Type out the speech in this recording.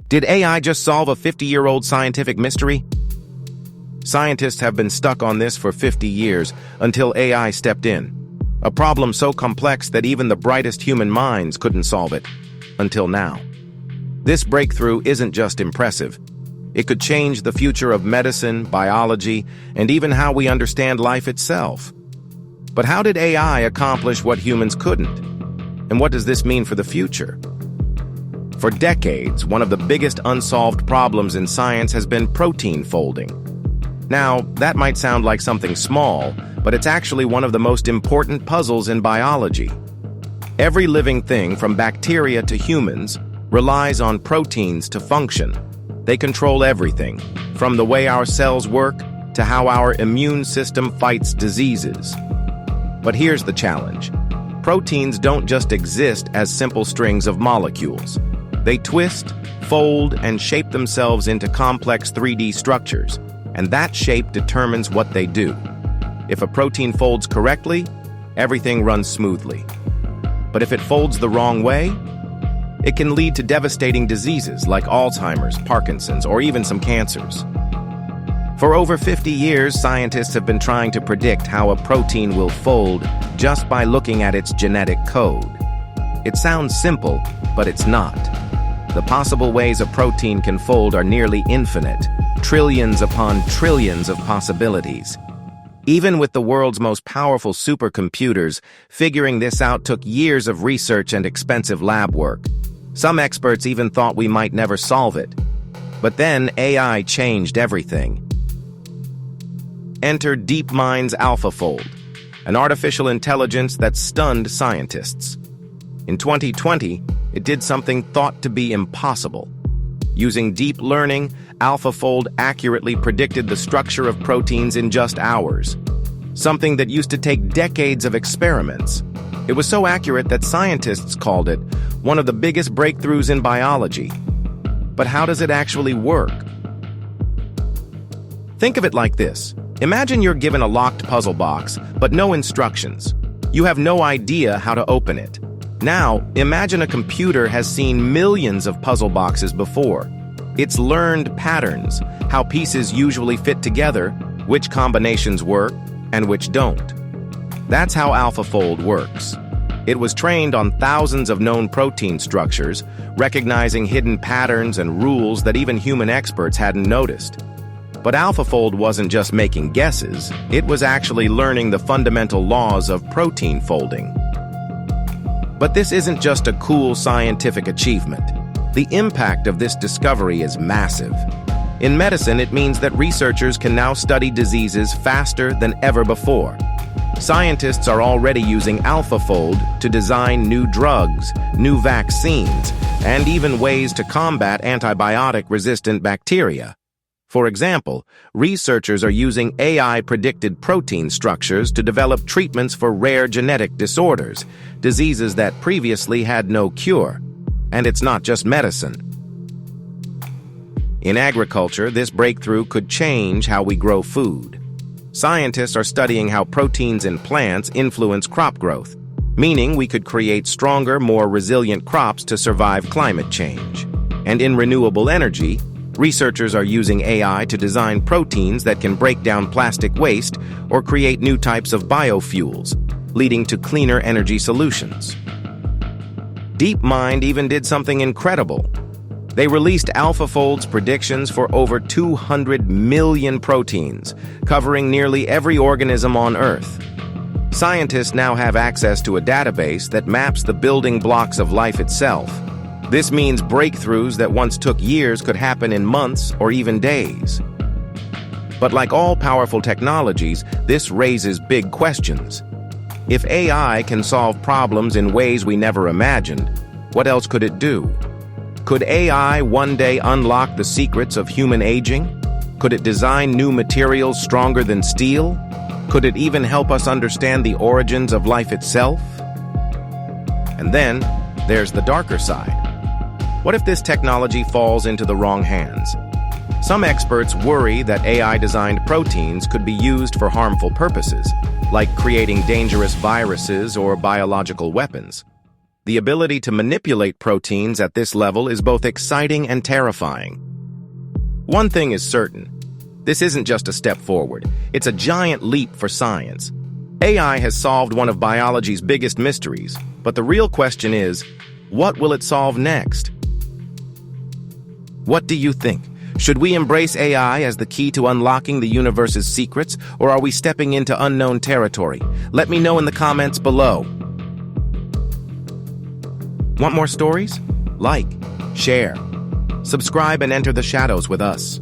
Did AI just solve a 50-year-old scientific mystery? Scientists have been stuck on this for 50 years until AI stepped in. A problem so complex that even the brightest human minds couldn't solve it. Until now. This breakthrough isn't just impressive. It could change the future of medicine, biology, and even how we understand life itself. But how did AI accomplish what humans couldn't? And what does this mean for the future? For decades, one of the biggest unsolved problems in science has been protein folding. Now, that might sound like something small, but it's actually one of the most important puzzles in biology. Every living thing, from bacteria to humans, relies on proteins to function. They control everything, from the way our cells work to how our immune system fights diseases. But here's the challenge. Proteins don't just exist as simple strings of molecules. They twist, fold, and shape themselves into complex 3D structures, and that shape determines what they do. If a protein folds correctly, everything runs smoothly. But if it folds the wrong way, it can lead to devastating diseases like Alzheimer's, Parkinson's, or even some cancers. For over 50 years, scientists have been trying to predict how a protein will fold just by looking at its genetic code. It sounds simple, but it's not. The possible ways a protein can fold are nearly infinite, trillions upon trillions of possibilities. Even with the world's most powerful supercomputers, figuring this out took years of research and expensive lab work. Some experts even thought we might never solve it. But then AI changed everything. Enter DeepMind's AlphaFold, an artificial intelligence that stunned scientists. In 2020, it did something thought to be impossible. Using deep learning, AlphaFold accurately predicted the structure of proteins in just hours, something that used to take decades of experiments. It was so accurate that scientists called it one of the biggest breakthroughs in biology. But how does it actually work? Think of it like this. Imagine you're given a locked puzzle box, but no instructions. You have no idea how to open it. Now, imagine a computer has seen millions of puzzle boxes before. It's learned patterns, how pieces usually fit together, which combinations work, and which don't. That's how AlphaFold works. It was trained on thousands of known protein structures, recognizing hidden patterns and rules that even human experts hadn't noticed. But AlphaFold wasn't just making guesses, it was actually learning the fundamental laws of protein folding. But this isn't just a cool scientific achievement. The impact of this discovery is massive. In medicine, it means that researchers can now study diseases faster than ever before. Scientists are already using AlphaFold to design new drugs, new vaccines, and even ways to combat antibiotic-resistant bacteria. For example, researchers are using AI-predicted protein structures to develop treatments for rare genetic disorders, diseases that previously had no cure. And it's not just medicine. In agriculture, this breakthrough could change how we grow food. Scientists are studying how proteins in plants influence crop growth, meaning we could create stronger, more resilient crops to survive climate change. And in renewable energy, researchers are using AI to design proteins that can break down plastic waste or create new types of biofuels, leading to cleaner energy solutions. DeepMind even did something incredible. They released AlphaFold's predictions for over 200 million proteins, covering nearly every organism on Earth. Scientists now have access to a database that maps the building blocks of life itself. This means breakthroughs that once took years could happen in months or even days. But like all powerful technologies, this raises big questions. If AI can solve problems in ways we never imagined, what else could it do? Could AI one day unlock the secrets of human aging? Could it design new materials stronger than steel? Could it even help us understand the origins of life itself? And then, there's the darker side. What if this technology falls into the wrong hands? Some experts worry that AI-designed proteins could be used for harmful purposes, like creating dangerous viruses or biological weapons. The ability to manipulate proteins at this level is both exciting and terrifying. One thing is certain. This isn't just a step forward. It's a giant leap for science. AI has solved one of biology's biggest mysteries, but the real question is, what will it solve next? What do you think? Should we embrace AI as the key to unlocking the universe's secrets, or are we stepping into unknown territory? Let me know in the comments below. Want more stories? Like, share, subscribe, and enter the shadows with us.